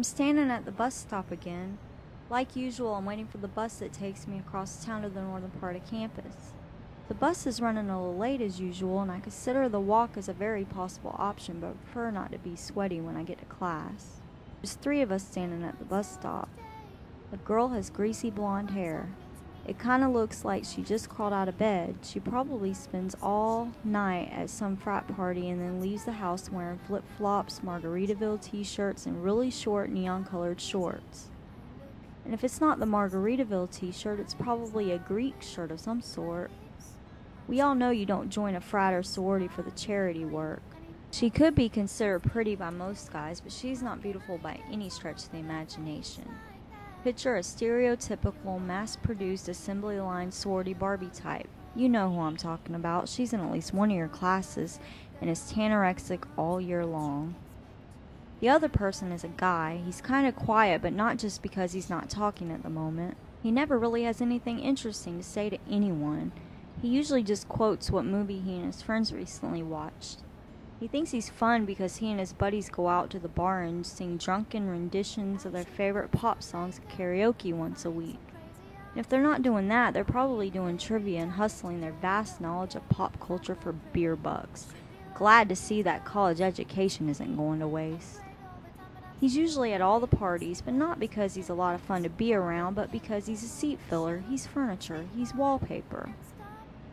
I'm standing at the bus stop again. Like usual, I'm waiting for the bus that takes me across town to the northern part of campus. The bus is running a little late as usual, and I consider the walk as a very possible option, but prefer not to be sweaty when I get to class. There's 3 of us standing at the bus stop. The girl has greasy blonde hair. It kinda looks like she just crawled out of bed. She probably spends all night at some frat party and then leaves the house wearing flip-flops, Margaritaville t-shirts, and really short neon-colored shorts. And if it's not the Margaritaville t-shirt, it's probably a Greek shirt of some sort. We all know you don't join a frat or sorority for the charity work. She could be considered pretty by most guys, but she's not beautiful by any stretch of the imagination. Picture a stereotypical, mass-produced, assembly line sorority Barbie type. You know who I'm talking about. She's in at least one of your classes and is tanorexic all year long. The other person is a guy. He's kind of quiet, but not just because he's not talking at the moment. He never really has anything interesting to say to anyone. He usually just quotes what movie he and his friends recently watched. He thinks he's fun because he and his buddies go out to the bar and sing drunken renditions of their favorite pop songs at karaoke once a week. And if they're not doing that, they're probably doing trivia and hustling their vast knowledge of pop culture for beer bucks. Glad to see that college education isn't going to waste. He's usually at all the parties, but not because he's a lot of fun to be around, but because he's a seat filler, he's furniture, he's wallpaper.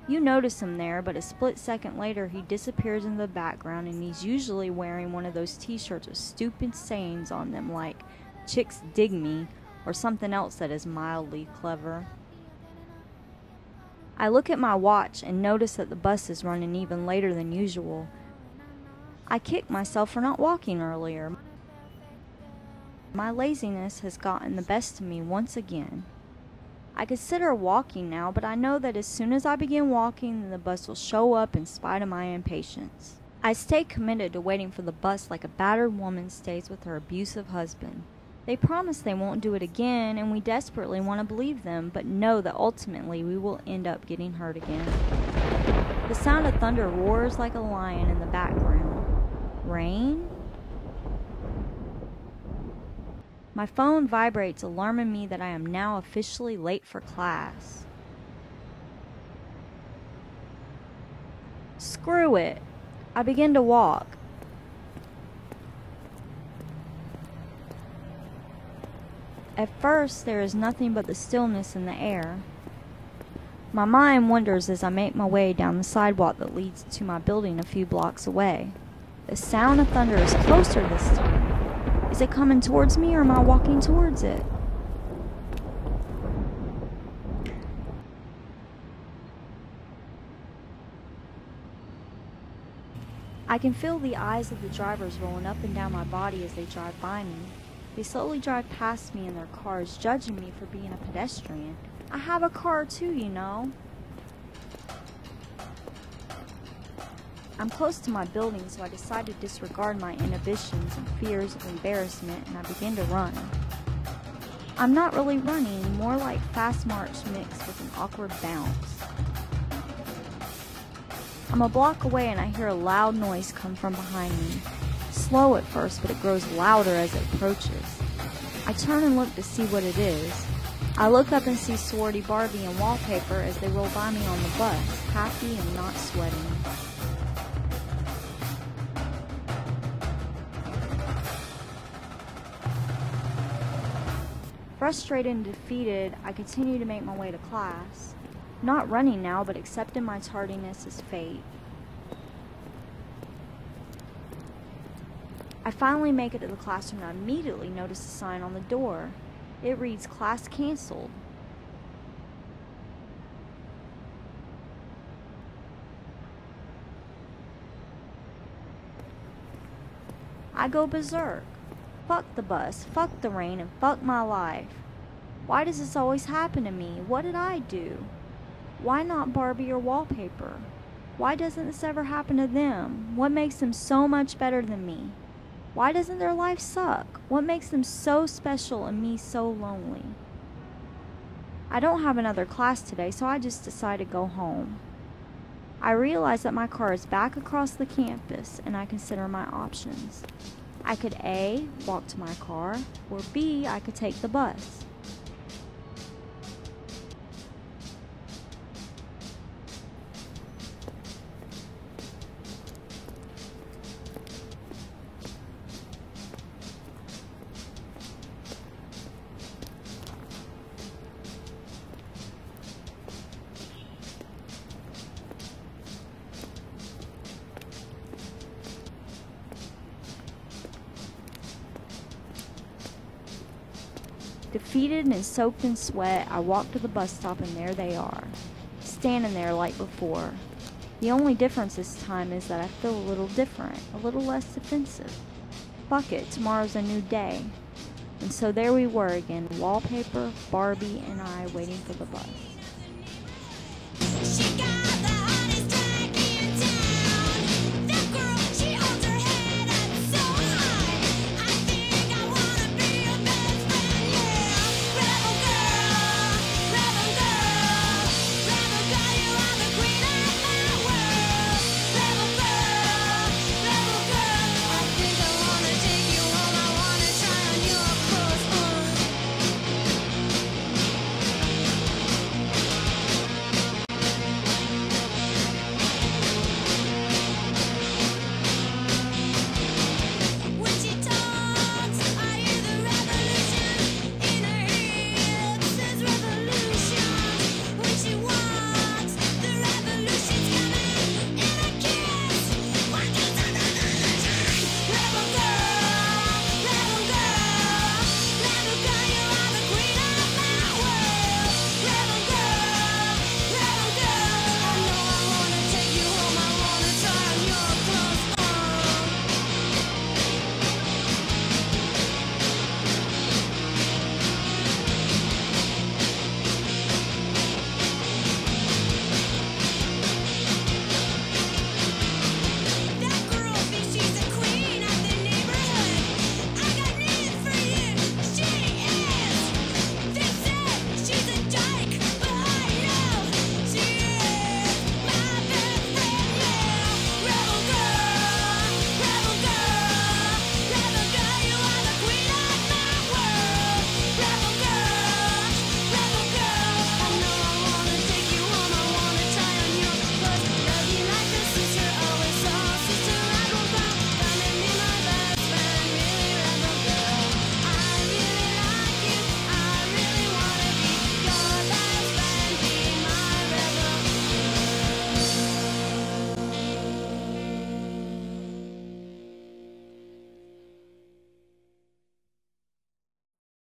You notice him there, but a split second later he disappears in the background, and he's usually wearing one of those t-shirts with stupid sayings on them like, "Chicks dig me," or something else that is mildly clever. I look at my watch and notice that the bus is running even later than usual. I kick myself for not walking earlier. My laziness has gotten the best of me once again. I consider walking now, but I know that as soon as I begin walking, then the bus will show up in spite of my impatience. I stay committed to waiting for the bus like a battered woman stays with her abusive husband. They promise they won't do it again, and we desperately want to believe them, but know that ultimately we will end up getting hurt again. The sound of thunder roars like a lion in the background. Rain? My phone vibrates, alarming me that I am now officially late for class. Screw it. I begin to walk. At first, there is nothing but the stillness in the air. My mind wanders as I make my way down the sidewalk that leads to my building a few blocks away. The sound of thunder is closer this time. Is it coming towards me, or am I walking towards it? I can feel the eyes of the drivers rolling up and down my body as they drive by me. They slowly drive past me in their cars, judging me for being a pedestrian. I have a car too, you know. I'm close to my building, so I decide to disregard my inhibitions and fears of embarrassment, and I begin to run. I'm not really running, more like fast march mixed with an awkward bounce. I'm a block away and I hear a loud noise come from behind me. Slow at first, but it grows louder as it approaches. I turn and look to see what it is. I look up and see sorority Barbie and wallpaper as they roll by me on the bus, happy and not sweating. Frustrated and defeated, I continue to make my way to class. Not running now, but accepting my tardiness as fate. I finally make it to the classroom and I immediately notice a sign on the door. It reads, "Class canceled." I go berserk. Fuck the bus, fuck the rain, and fuck my life. Why does this always happen to me? What did I do? Why not Barbie or wallpaper? Why doesn't this ever happen to them? What makes them so much better than me? Why doesn't their life suck? What makes them so special and me so lonely? I don't have another class today, so I just decide to go home. I realize that my car is back across the campus, and I consider my options. I could A, walk to my car, or B, I could take the bus. Defeated and soaked in sweat, I walk to the bus stop and there they are, standing there like before. The only difference this time is that I feel a little different, a little less defensive. Fuck it, tomorrow's a new day. And so there we were again, wallpaper, Barbie, and I waiting for the bus.